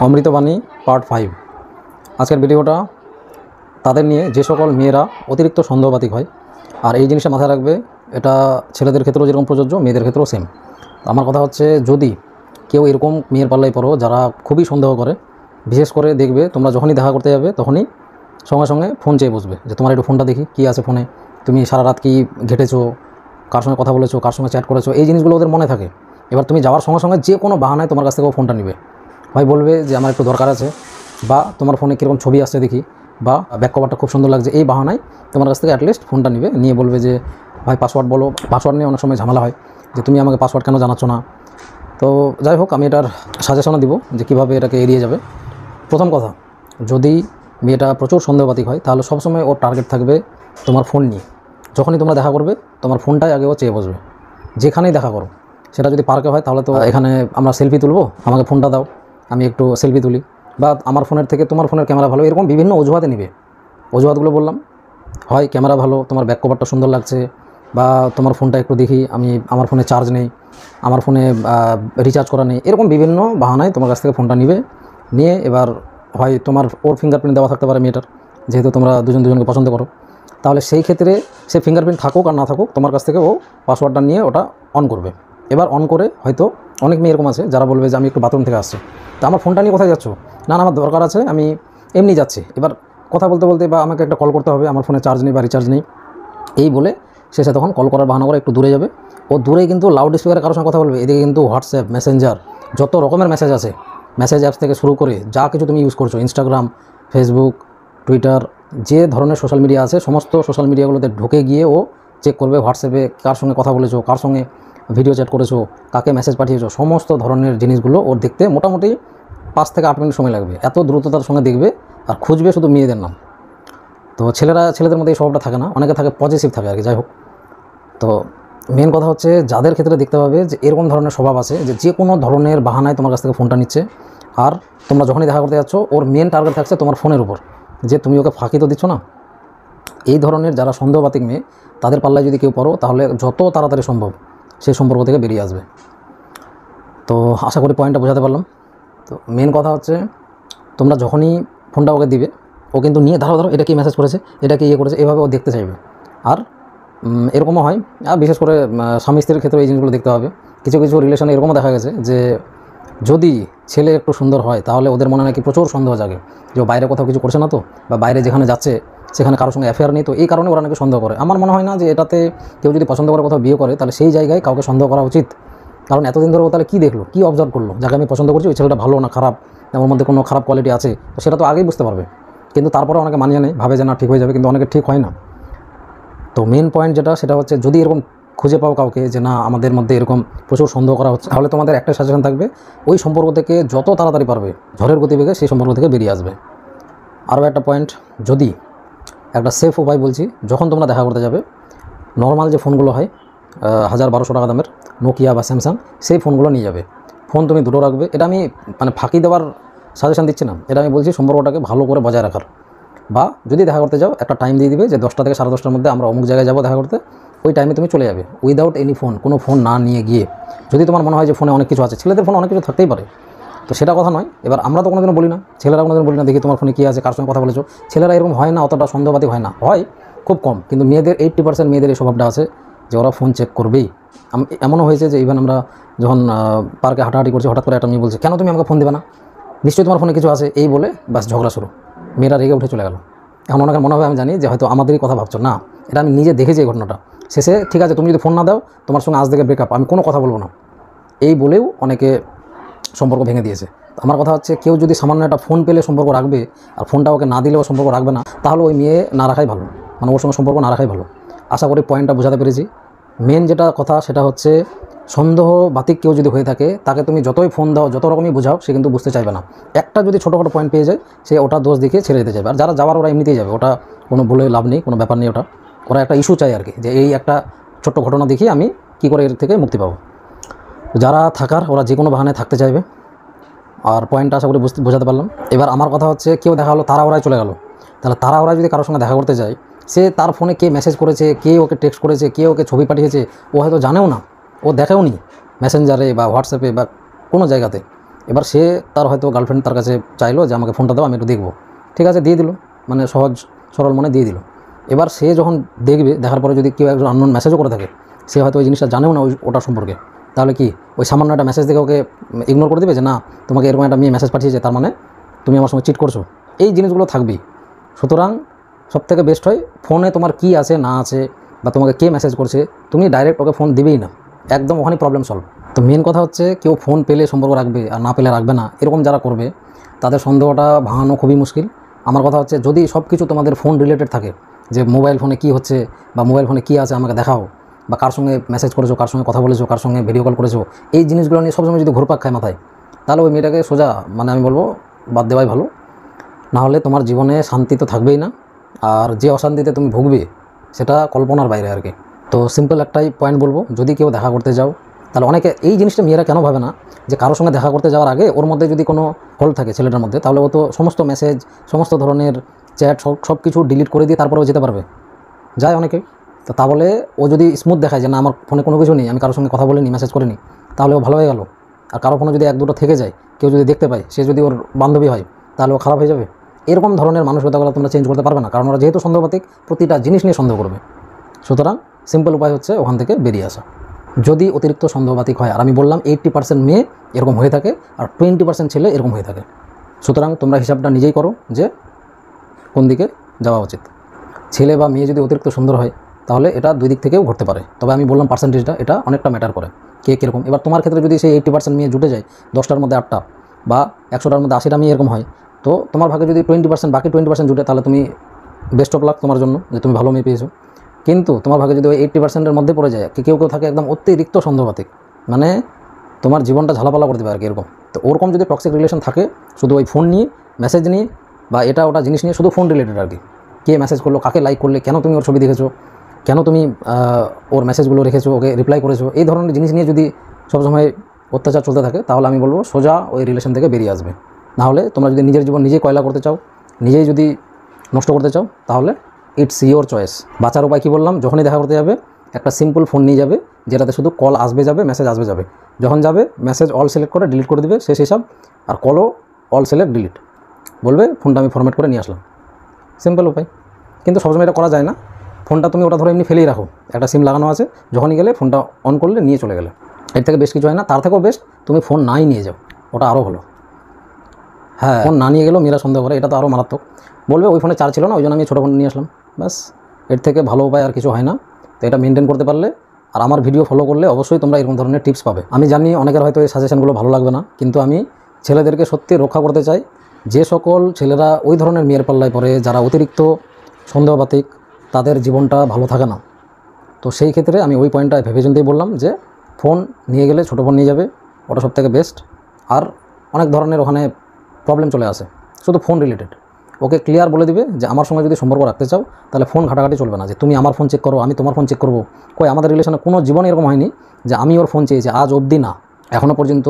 অমৃতবাণী part 5। আজকের ভিডিওটা তাদের নিয়ে যে সকল মেয়েরা অতিরিক্ত সন্দেহবাতিক হয়। আর এই জিনিসটা মাথায় রাখবে, এটা ছেলেদের ক্ষেত্রেও যেরকম প্রযোজ্য, মেয়েদের ক্ষেত্রেও সেম। আমার কথা হচ্ছে, যদি কেউ এরকম মেয়ের পাল্লায় পড়ো যারা খুবই সন্দেহ করে, বিশেষ করে দেখবে তোমরা যখনই দেখা করতে যাবে তখনই সঙ্গে সঙ্গে ফোন চেয়ে বসবে যে তোমার একটু ফোনটা দেখি, কী আছে ফোনে, তুমি সারা রাত কী ঘেটেছো, কার সঙ্গে কথা বলেছো, কার সঙ্গে চ্যাট করেছো, এই জিনিসগুলো ওদের মনে থাকে। এবার তুমি যাওয়ার সঙ্গে সঙ্গে যে কোনো বাহানায় তোমার কাছ থেকে ফোনটা নেবে। ভাই বলবে যে আমার একটু দরকার আছে, বা তোমার ফোনে কীরকম ছবি আসছে দেখি, বা ব্যাক কভারটা খুব সুন্দর লাগছে, এই বাহানায় তোমার কাছ থেকে অ্যাটলিস্ট ফোনটা নেবে। নিয়ে বলবে যে ভাই পাসওয়ার্ড বলো। পাসওয়ার্ড নিয়ে অনেক সময় ঝামেলা হয় যে তুমি আমাকে পাসওয়ার্ড কেন জানাচ্ছ না। তো যাই হোক, আমি এটার সাজেশনও দিব যে কীভাবে এটাকে এড়িয়ে যাবে। প্রথম কথা, যদি মেয়েটা প্রচুর সন্দেহবাতিক হয় তাহলে সবসময় ওর টার্গেট থাকবে তোমার ফোন নিয়ে। যখনই তোমরা দেখা করবে তোমার ফোনটাই আগে ও চেয়ে বসবে, যেখানেই দেখা করো। সেটা যদি পার্কে হয় তাহলে তো এখানে আমরা সেলফি তুলবো, আমাকে ফোনটা দাও, আমি একটু সেলফি তুলি, বা আমার ফোনের থেকে তোমার ফোনের ক্যামেরা ভালো, এরকম বিভিন্ন অজুহাতে নিবে। অজুহাতগুলো বললাম, হয় ক্যামেরা ভালো, তোমার ব্যাক কভারটা সুন্দর লাগছে, বা তোমার ফোনটা একটু দেখি, আমার ফোনে চার্জ নেই, আমার ফোনে রিচার্জ করা নেই, এরকম বিভিন্ন বাহানায় তোমার কাছ থেকে ফোনটা নিবে। নিয়ে এবার হয় তোমার ওর ফিঙ্গারপ্রিন্ট দেওয়া থাকতে পারে মেয়েটার, যেহেতু তোমরা দুজনকে পছন্দ করো, তাহলে সেই ক্ষেত্রে সে ফিঙ্গারপ্রিন্ট থাকুক আর না থাকুক, তোমার কাছ থেকে ও পাসওয়ার্ডটা নিয়ে ওটা অন করবে। এবার অন করে হয়তো অনেক মেয়ে এরকম আছে যারা বলবে যে আমি একটু বাথরুম থেকে আসছি, তা আমার ফোনটা নিয়ে কোথায় যাচ্ছ? না আমার দরকার আছে, আমি এমনি যাচ্ছি। এবার কথা বলতে বলতে বা আমাকে একটা কল করতে হবে, আমার ফোনে চার্জ নেই বা রিচার্জ নেই, এই বলে সে তখন কল করার বাহানা করে একটু দূরে যাবে। ও দূরে কিন্তু লাউড স্পিকারে কারোর সঙ্গে কথা বলবে। এদিকে কিন্তু হোয়াটসঅ্যাপ, মেসেঞ্জার, যত রকমের মেসেজ আছে, মেসেজ অ্যাপস থেকে শুরু করে যা কিছু তুমি ইউজ করছো, ইনস্টাগ্রাম, ফেসবুক, টুইটার, যে ধরনের সোশ্যাল মিডিয়া আছে সমস্ত সোশ্যাল মিডিয়াগুলোতে ঢুকে গিয়ে ও চেক করবে হোয়াটসঅ্যাপে কার সঙ্গে কথা বলেছো, কার সঙ্গে ভিডিও চ্যাট করেছো, কাকে মেসেজ পাঠিয়েছো, সমস্ত ধরনের জিনিসগুলো ওর দেখতে মোটামুটি 5 থেকে 8 মিনিট সময় লাগবে। এত দ্রুততার সঙ্গে দেখবে, আর খুঁজবে শুধু মেয়েদের নাম। তো ছেলেদের মধ্যে এই স্বভাবটা থাকে না, অনেকে থাকে পজিটিভ থাকে আর কি। যাই হোক, তো মেন কথা হচ্ছে যাদের ক্ষেত্রে দেখতে পাবে যে এরকম ধরনের স্বভাব আছে, যে কোনো ধরনের বাহানায় তোমার কাছ থেকে ফোনটা নিচ্ছে, আর তোমরা যখনই দেখা করতে যাচ্ছ ওর মেন টার্গেট থাকছে তোমার ফোনের উপর, যে তুমি ওকে ফাঁকি তো দিচ্ছ না। এই ধরনের যারা সন্দেহবাতিক মেয়ে, তাদের পাল্লায় যদি কেউ পড়ো তাহলে যত তাড়াতাড়ি সম্ভব সেই সম্পর্ক থেকে বেরিয়ে আসবে। তো আশা করি পয়েন্টটা বোঝাতে পারলাম। তো মেন কথা হচ্ছে, তোমরা যখনই ফোনটা ওকে দিবে, ও কিন্তু নিয়ে ধরো এটা কি মেসেজ করেছে, এটা কি করেছে, এভাবে ও দেখতে চাইবে। আর এরকমও হয়, আর বিশেষ করে স্বামী স্ত্রীর ক্ষেত্রে এই জিনিসগুলো দেখতে হবে। কিছু কিছু রিলেশনে এরকমও দেখা গেছে যে যদি ছেলে একটু সুন্দর হয় তাহলে ওদের মনে নাকি প্রচুর সন্দেহ জাগে যে বাইরে কোথাও কিছু করছে না তো, বা বাইরে যেখানে যাচ্ছে সেখানে কারোর সঙ্গে অ্যাফেয়ার নেই তো, এই কারণে ওরা নাকি সন্দেহ করে। আমার মনে হয় না যে এটাতে কেউ যদি পছন্দ করে কোথাও বিয়ে করে তাহলে সেই জায়গায় কাউকে সন্দেহ করা উচিত। কারণ এতদিন ধরে ও তাহলে কী দেখলো, কী অবজার্ভ করলো, যাকে আমি পছন্দ করছি ওই ছেলেটা ভালো না খারাপ, ওর মধ্যে কোনো খারাপ কোয়ালিটি আছে, তো সেটা তো আগেই বুঝতে পারবে। কিন্তু তারপরে অনেকে মানিয়ে নেয়, ভাবে যে না ঠিক হয়ে যাবে, কিন্তু অনেকে ঠিক হয় না। তো মেন পয়েন্ট যেটা, সেটা হচ্ছে যদি এরকম খুঁজে পাও কাউকে যে না আমাদের মধ্যে এরকম প্রচুর সন্দেহ করা হচ্ছে, তাহলে তোমাদের একটা সাজেশন থাকবে, ওই সম্পর্ক থেকে যত তাড়াতাড়ি পারবে ঝড়ের গতিবেগে সেই সম্পর্ক থেকে বেরিয়ে আসবে। আরও একটা পয়েন্ট, যদি একটা সেফ উপায় বলছি, যখন তোমরা দেখা করতে যাবে নর্মাল যে ফোনগুলো হয় 1000-1200 টাকা দামের, নোকিয়া বা স্যামসাং, সেই ফোনগুলো নিয়ে যাবে। ফোন তুমি দুটো রাখবে। এটা আমি ফাঁকি দেওয়ার সাজেশন দিচ্ছি না, এটা আমি বলছি সম্পর্কটাকে ভালো করে বজায় রাখার। বা যদি দেখা করতে যাও একটা টাইম দিয়ে দিবে যে 10টা থেকে 10:30টার মধ্যে আমরা অমুক জায়গায় যাবো দেখা করতে, ওই টাইমে তুমি চলে যাবে উইদাউট এনি ফোন, কোনো ফোন না নিয়ে গিয়ে। যদি তোমার মনে হয় যে ফোনে অনেক কিছু আছে, ছেলেদের ফোনে অনেক কিছু থাকতেই পারে, তো সেটা কথা নয়। এবার আমরা তো কোনোদিনও বলি না, ছেলেরা কোনোদিন বলি না দেখি তোমার ফোনে কী আছে, কার সঙ্গে কথা বলেছো। ছেলেরা এরকম হয় না, অতটা সন্দেহবাদী হয় না, হয় খুব কম। কিন্তু মেয়েদের 80% মেয়েদের এই স্বভাবটা আছে যে ওরা ফোন চেক করবেই। এমনও হয়েছে যে ইভেন আমরা যখন পার্কে হাঁটাহাঁটি করছি, হঠাৎ করে একটা মেয়ে বলছে কেন তুমি আমাকে ফোন দেবে না, নিশ্চয়ই তোমার ফোনে কিছু আছে, এই বলে বাস ঝগড়া শুরু, মেয়েরা রেগে উঠে চলে গেল। এখন ওনাকে মনে হবে আমি জানি যে হয়তো আমাদেরই কথা ভাবছো, না এটা আমি নিজে দেখেছি এই ঘটনাটা। শেষে ঠিক আছে তুমি যদি ফোন না দাও তোমার সঙ্গে আজ থেকে ব্রেকআপ, আমি কোনো কথা বলবো না, এই বলেও অনেকে সম্পর্ক ভেঙে দিয়েছে। আমার কথা হচ্ছে, কেউ যদি সামান্য একটা ফোন পেলে সম্পর্ক রাখবে, আর ফোনটা ওকে না দিলেও সম্পর্ক রাখবে না, তাহলে ওই মেয়ে না রাখাই ভালো, ওর সঙ্গে সম্পর্ক না রাখাই ভালো। আশা করি পয়েন্টটা বোঝাতে পেরেছি। মেন যেটা কথা সেটা হচ্ছে, সন্দেহবাতিক কেউ যদি হয়ে থাকে তাকে তুমি যতই ফোন দাও, যত রকমই বোঝাও, সে কিন্তু বুঝতে চাইবে না। একটা যদি ছোটোখাটো পয়েন্ট পেয়ে যায়, সে ওটা দোষ দেখিয়ে ছেড়ে দিতে যাবে। আর যারা যাওয়ার ওরা এমনিতেই যাবে, ওটা কোনো বলে লাভ নেই, কোনো ব্যাপার নেই। ওরা একটা ইস্যু চাই আর কি, যে এই একটা ছোট্ট ঘটনা দেখিয়ে আমি কী করে এর থেকে মুক্তি পাবো। যারা থাকার, ওরা যে কোনো বাহানায় থাকতে চাইবে। আর পয়েন্টটা আশা করি বোঝাতে পারলাম। এবার আমার কথা হচ্ছে, কেউ দেখা হলো তাড়াহুড়ায় চলে গেল, তাহলে তাড়াহুড়ায় যদি কারোর সঙ্গে দেখা করতে যায়, সে তার ফোনে কে মেসেজ করেছে, কে ওকে টেক্সট করেছে, কে ওকে ছবি পাঠিয়েছে, ও হয়তো জানেও না, ও দেখেও নি মেসেঞ্জারে বা হোয়াটসঅ্যাপে বা কোনো জায়গাতে। এবার সে তার হয়তো গার্লফ্রেন্ড তার কাছে চাইলো যে আমাকে ফোনটা দাও, আমি একটু দেখবো, ঠিক আছে দিয়ে দিল, মানে সহজ সরল মনে দিয়ে দিল। এবার সে যখন দেখবে, দেখার পরে যদি কেউ একজন আননোন মেসেজও করে থাকে, সে হয়তো ওই জিনিসটা জানেও না ওটা সম্পর্কে, তাহলে কি ওই সামান্য একটা মেসেজ দেখে ওকে ইগনোর করে দেবে যে না তোমাকে এরকম একটা মেয়ে মেসেজ পাঠিয়েছে, তার মানে তুমি আমার সঙ্গে চিট করছো? এই জিনিসগুলো থাকবেই। সুতরাং সবথেকে বেস্ট হয় ফোনে তোমার কি আছে না আছে বা তোমাকে কে মেসেজ করছে, তুমি ডাইরেক্ট ওকে ফোন দিবেই না, একদম ওখানে প্রবলেম সলভ। তো মেন কথা হচ্ছে কেউ ফোন পেলে সম্পর্ক রাখবে আর না পেলে রাখবে না, এরকম যারা করবে তাদের সন্দেহটা ভাঙানো খুবই মুশকিল। আমার কথা হচ্ছে যদি সব কিছু তোমাদের ফোন রিলেটেড থাকে, যে মোবাইল ফোনে কী হচ্ছে বা মোবাইল ফোনে কী আছে আমাকে দেখাও, বা কার সঙ্গে মেসেজ করেছো, কার সঙ্গে কথা বলেছো, কার সঙ্গে ভিডিও কল করেছো, এই জিনিসগুলো নিয়ে সবসময় যদি ঘুরপাক খায় মাথায়, তাহলে ওই মেয়েটাকে সোজা মানে আমি বলবো বাদ দেওয়াই ভালো। না হলে তোমার জীবনে শান্তি তো থাকবেই না, আর যে অশান্তিতে তুমি ভুগবে সেটা কল্পনার বাইরে আর কি। তো সিম্পল একটাই পয়েন্ট বলবো, যদি কেউ দেখা করতে যাও, তাহলে অনেকে এই জিনিসটা মেয়েরা কেন ভাবে না যে কারোর সঙ্গে দেখা করতে যাওয়ার আগে ওর মধ্যে যদি কোনো হল থাকে ছেলেটার মধ্যে, তাহলে ও তো সমস্ত মেসেজ, সমস্ত ধরনের চ্যাট সব কিছু ডিলিট করে দিয়ে তারপরেও যেতে পারবে, যায় অনেকে। তো তা বলে ও যদি স্মুথ দেখায় যে না আমার ফোনে কোনো কিছু নেই, আমি কারোর সঙ্গে কথা বলিনি, মেসেজ করিনি, তাহলে ও ভালো হয়ে গেল। আর কারো ফোনে যদি এক দুটো থেকে যায়, কেউ যদি দেখতে পায়, সে যদি ওর বান্ধবী হয়, তাহলে ও খারাপ হয়ে যাবে। এরকম ধরনের মানসিকতাগুলো তোমরা চেঞ্জ করতে পারবে না, কারণ ওরা যেহেতু সন্দেহবাতিক, প্রতিটা জিনিস নিয়ে সন্দেহ করবে। সুতরাং সিম্পল উপায় হচ্ছে ওখান থেকে বেরিয়ে আসা। যদি অতিরিক্ত সন্দেহবাতিক হয়, আর আমি বললাম 80% মেয়ে এরকম হয়ে থাকে আর 20% ছেলে এরকম হয়ে থাকে, সুতরাং তোমরা হিসাবটা নিজেই করো যে কোন দিকে যাওয়া উচিত। ছেলে বা মেয়ে যদি অতিরিক্ত সুন্দর হয়, তাহলে এটা দুই দিক থেকেও ঘটতে পারে, তবে আমি বললাম পার্সেন্টেজটা, এটা অনেকটা ম্যাটার করে কে কীরকম। এবার তোমার ক্ষেত্রে যদি সেই 80% মেয়ে জুটে যায়, 10টার মধ্যে 8টা বা 100টার মধ্যে 80টা মেয়ে এরকম হয়, তো তোমার ভাগে যদি 20% বাকি 20% জুটে, তাহলে তুমি বেস্ট অফ লাক তোমার জন্য, যে তুমি ভালো মেয়ে পেয়েছো। কিন্তু তোমার ভাগে যদি ওই 80%-এর মধ্যে পড়ে যায়, কেউ থাকে একদম অতিরিক্ত সন্দেহবাতিক, মানে তোমার জীবনটা ঝালাপালা করে দেবে আর কি এরকম। তো ওরকম যদি টক্সিক রিলেশন থাকে, শুধু ওই ফোন নিয়ে, মেসেজ নিয়ে বা এটা ওটা জিনিস নিয়ে, শুধু ফোন রিলেটেড আর কি, কে মেসেজ করলো, কাকে লাইক করলে, কেন তুমি ওর ছবি দেখেছো, কেন তুমি ওর মেসেজগুলো রেখেছো, ওকে রিপ্লাই করেছো, এই ধরনের জিনিস নিয়ে যদি সবসময় অত্যাচার চলতে থাকে, তাহলে আমি বলবো সোজা ওই রিলেশন থেকে বেরিয়ে আসবে। নাহলে তোমরা যদি নিজের জীবন নিজেই কয়লা করতে চাও, নিজেই যদি নষ্ট করতে চাও, তাহলে ইটস ইয়োর চয়েস। বাঁচার উপায় কী বললাম, যখনই দেখা করতে যাবে একটা সিম্পল ফোন নিয়ে যাবে, যেটাতে শুধু কল আসবে যাবে, মেসেজ আসবে যাবে। যখন যাবে মেসেজ অল সিলেক্ট করে ডিলিট করে দেবে, শেষ হিসাব। আর কলও অল সিলেক্ট ডিলিট, বলবে ফোনটা আমি ফরম্যাট করে নিয়ে আসলাম। সিম্পল উপায়, কিন্তু সবসময় এটা করা যায় না। ফোনটা তুমি ওটা ধরে এমনি ফেলেই রাখো, একটা সিম লাগানো আছে, যখনই গেলে ফোনটা অন করলে নিয়ে চলে গেলে, এর থেকে বেশ কিছু হয় না। তার থেকেও বেস্ট তুমি ফোন নাই নিয়ে যাও, ওটা আরও ভালো। হ্যাঁ, ফোন না নিয়ে গেলেও মেয়েরা সন্দেহ করে, এটা তো আরও মারাত্মক। বলবে ওই ফোনে চার্জ ছিল না, ওই জন্য আমি ছোটো ফোন নিয়ে আসলাম, ব্যাস। এর থেকে ভালো উপায় আর কিছু হয় না। তো এটা মেনটেন করতে পারলে আর আমার ভিডিও ফলো করলে অবশ্যই তোমরা এরকম ধরনের টিপস পাবে। আমি জানি অনেকের হয়তো এই সাজেশনগুলো ভালো লাগবে না, কিন্তু আমি ছেলেদেরকে সত্যি রক্ষা করতে চাই। যে সকল ছেলেরা ওই ধরনের মেয়ের পাল্লায় পড়ে, যারা অতিরিক্ত সন্দেহবাতিক, তাদের জীবনটা ভালো থাকে না। তো সেই ক্ষেত্রে আমি ওই পয়েন্টটা ভেবেচিন্তেই বললাম যে ফোন নিয়ে গেলে ছোটো ফোন নিয়ে যাবে, ওটা সবথেকে বেস্ট। আর অনেক ধরনের ওখানে প্রবলেম চলে আসে শুধু ফোন রিলেটেড। ওকে ক্লিয়ার বলে দিবে যে আমার সঙ্গে যদি সম্পর্ক রাখতে চাও, তাহলে ফোন ঘাটাঘাটি চলবে না, যে তুমি আমার ফোন চেক করো, আমি তোমার ফোন চেক করবো। কই আমাদের রিলেশনে কোনো জীবনে এরকম হয়নি যে আমি ওর ফোন চেয়েছি, আজ অবধি না। এখনও পর্যন্ত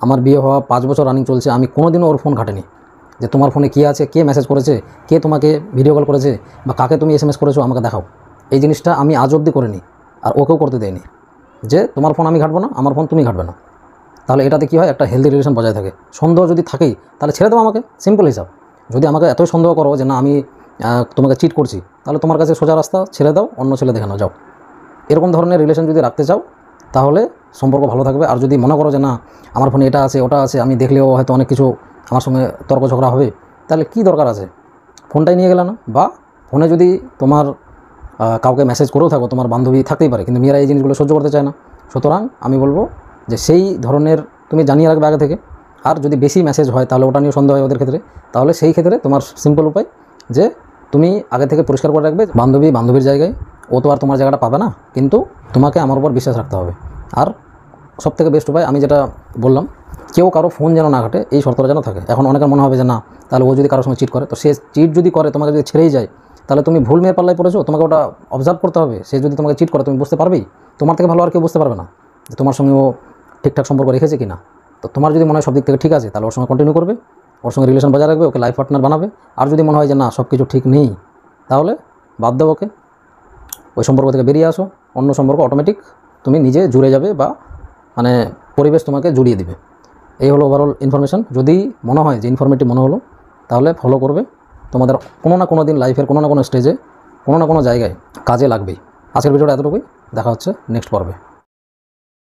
আমার বিয়ে হওয়া 5 বছর রানিং চলছে, আমি কোনোদিনও ওর ফোন ঘাটেনি যে তোমার ফোনে কী আছে, কে মেসেজ করেছে, কে তোমাকে ভিডিও কল করেছে, বা কাকে তুমি SMS করেছো আমাকে দেখাও। এই জিনিসটা আমি আজ অবধি করিনি, আর ওকেও করতে দেয়নি যে তোমার ফোন আমি ঘাটবো না, আমার ফোন তুমি ঘাটবে না। তাহলে এটাতে কী হয়, একটা হেলদি রিলেশন বজায় থাকে। সন্দেহ যদি থাকেই তাহলে ছেড়ে দাও আমাকে, সিম্পল হিসাব। যদি আমাকে এতই সন্দেহ করো যে না আমি তোমাকে চিট করছি, তাহলে তোমার কাছে সোজা রাস্তা, ছেড়ে দাও, অন্য ছেলে দেখে নাও, যাও। এরকম ধরনের রিলেশন যদি রাখতে চাও, তাহলে সম্পর্ক ভালো থাকবে। আর যদি মনে করো যে না আমার ফোনে এটা আছে ওটা আছে, আমি দেখলেও হয়তো অনেক কিছু আমার সঙ্গে তর্ক ঝগড়া হবে, তাহলে কি দরকার আছে, ফোনটাই নিয়ে গেলে না। বা ফোনে যদি তোমার কাউকে মেসেজ করেও থাকো, তোমার বান্ধবী থাকতেই পারে, কিন্তু মেয়েরা এই জিনিসগুলো সহ্য করতে চায় না। সুতরাং আমি বলবো যে সেই ধরনের তুমি জানিয়ে রাখবে আগে থেকে। আর যদি বেশি মেসেজ হয়, তাহলে ওটা নিয়ে সন্দেহ হয় ওদের ক্ষেত্রে, তাহলে সেই ক্ষেত্রে তোমার সিম্পল উপায় যে তুমি আগে থেকে পরিষ্কার করে রাখবে, বান্ধবীর জায়গায়, ও তো আর তোমার জায়গাটা পাবে না, কিন্তু তোমাকে আমার উপর বিশ্বাস রাখতে হবে। আর সবথেকে বেস্ট উপায় আমি যেটা বললাম, কেউ কারো ফোন যেন না ঘাটে, এই শর্তটা যেন থাকে। এখন অনেকের মনে হবে যে না তাহলে ও যদি কারোর সঙ্গে চিট করে, তো সে চিট যদি করে তোমাকে যদি ছেড়েই যায়, তাহলে তুমি ভুল মেয়ের পাল্লায় পড়েছো, তোমাকে ওটা অবজার্ভ করতে হবে। সে যদি তোমাকে চিট করে তুমি বুঝতে পারবেই, তোমার থেকে ভালো আর কেউ বুঝতে পারবে না যে তোমার সঙ্গে ও ঠিকঠাক সম্পর্ক রেখেছে কি না। তো তোমার যদি মনে হয় সব দিক থেকে ঠিক আছে, তাহলে ওর সঙ্গে কন্টিনিউ করবে, ওর সঙ্গে রিলেশন বজায় রাখবে, ওকে লাইফ পার্টনার বানাবে। আর যদি মনে হয় যে না সব কিছু ঠিক নেই, তাহলে বাদ দাও ওকে, ওই সম্পর্ক থেকে বেরিয়ে আসো। অন্য সম্পর্ক অটোমেটিক তুমি নিজে জুড়ে যাবে, বা মানে পরিবেশ তোমাকে জুড়িয়ে দিবে। এই হলো ওভারঅল ইনফরমেশান। যদি মনে হয় যে ইনফরমেটিভ মনে হলো তাহলে ফলো করবে, তোমাদের কোনো না কোনো দিন লাইফের কোনো না কোনো স্টেজে কোনো না কোনো জায়গায় কাজে লাগবেই। আজকের ভিডিওটা এতটুকুই, দেখা হচ্ছে নেক্সট পর্বে।